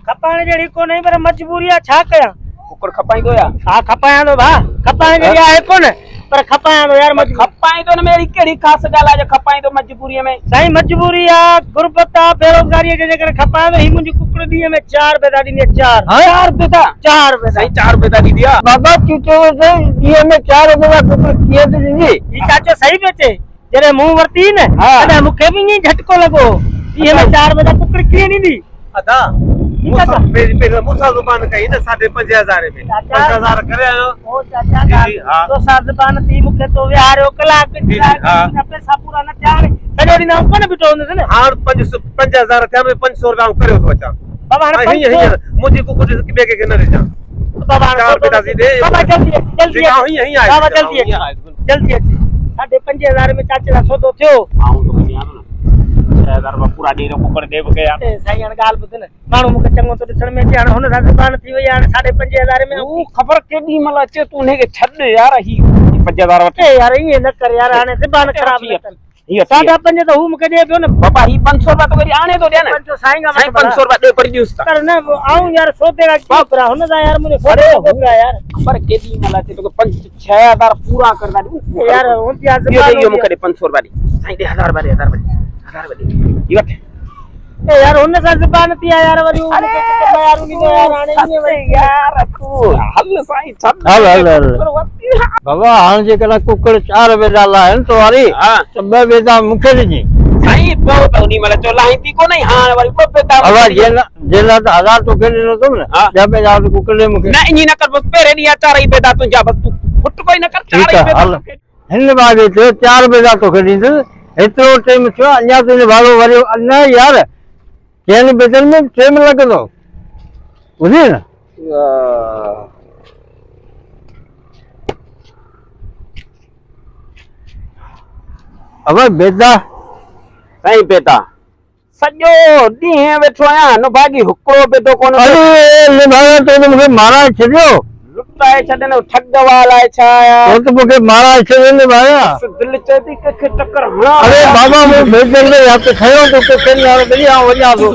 खपाइण जहिड़ी को नहीं पर मजबूरी आहे छा कयां कुकर खपाईंदो या हा खपायां थो भाउ खपाइण जहिड़ी आहे कोन पर खपायां थो यार खपाईंदो न मेरी कहिड़ी ख़ासि ॻाल्हि आहे जो खपाईंदो मजबूरीअ में साईं मजबूरी आहे गुरबत आहे बेरोज़गारीअ जे करे खपायां थो ही मुंहिंजी कुकड़ ॾींहं में 4 पैदा ॾींदी आहे 4 पैदा साईं 4 पैदा ॾींदी आहे बाबा तूं चयो ॾींहं में 4 पैदा कुकर कीअं थी ॾींदी ही चाचो सही पियो चए जॾहिं मूं वरिती न तॾहिं मूंखे बि ईअं झटको लॻो ॾींहं में 4 पैदा कुकड़ कीअं ॾींदी अदा मूसा ज़ुबान कई न 5,500 में 5,000 करे आयो ओ चाचा तो साज़बान थी मूंखे तो विहारियो कलाक पैसा पूरा न थिया सॼो ॾींहुं आउं कोन बीठो हूंदुसि न हाणे 5,000 थिया 500 रुपया करे थो अचां बाबा हाणे मुंहिंजी कुकुर ॿिए खे न ॾिजां बाबा बाबा जल्दी बाबा जल्दी अच 5,500 में चाचे दा सौदो थियो पूरा ॾींहुं कुकर ॾे बि कया साईं हाणे ॻाल्हि ॿुध न माण्हू मूंखे चङो थो ॾिसण में अचे हाणे हुन सां ज़ुबान थी वई हाणे 5,500 में तूं ख़बर केॾी महिल अचे तूं हुनखे छॾ यार ही 5,000 वठे यार ईअं न कर यार हाणे ज़ुबान ख़राब न कर हीअ 5.5 त हू मूंखे ॾे पियो न बाबा ही 500 रुपया तो करी आणे तो ॾिया न 500 साईं 500 रुपया ॾे पर ॾियुसि था कर न आऊं यार सौदे का छोकरा हुन दा यार मुझे सौदे को पिया यार ख़बर केॾी महिल अचे तो 5,000 पूरा करदा ॾियूं यार होंतिया ज़ुबान इहो मूंखे 500 रुपया ॾे साईं ॾे 1000 रुपया ॾे वठ ए यार हुन सां ज़ुबान थी यार वरी उनके चक्कर में यार उनी यार हाणे यार तू हल साईं छॾ हल बाबा हाणे जेकॾहिं कुकर 4 पैदा लाइन तो वारी त 2 पैदा मूंखे ॾिजी साईं पोइ त उनी महिल चो लाहींदी कोन्हे हाणे वरी 2 पैदा बाबा जेला त 1000 तोखे ॾिनो अथमि न 2 पैदा कुकर ॾे मूंखे न ईअं न कर बसि पहिरें ॾींहुं 4 ई पैदा तुंहिंजा बसि तूं फुट कोई न कर 4 ई पैदा हिन बार चयो 4 पैदा तोखे ॾींदुसि हेतिरो टाइम थियो अञा तुंहिंजो भाड़ो वरियो न यार चइनि पैसनि में टाइम लॻंदो ॿुधी न अब बेदा साईं पैदा सॼो ॾींहुं वेठो आहियां न भागी हिकिड़ो पैदो कोन अरे भाई तो मूंखे मारा छॾियो लुटाए छॾनि ठग वालाए छा तो तो मूंखे मारा छॾियो भाया दिलि चए थी कंहिंखे टकर हणां अरे बाबा मूं भेजल में हथ खयो तो कंहिं हाणे वञा थो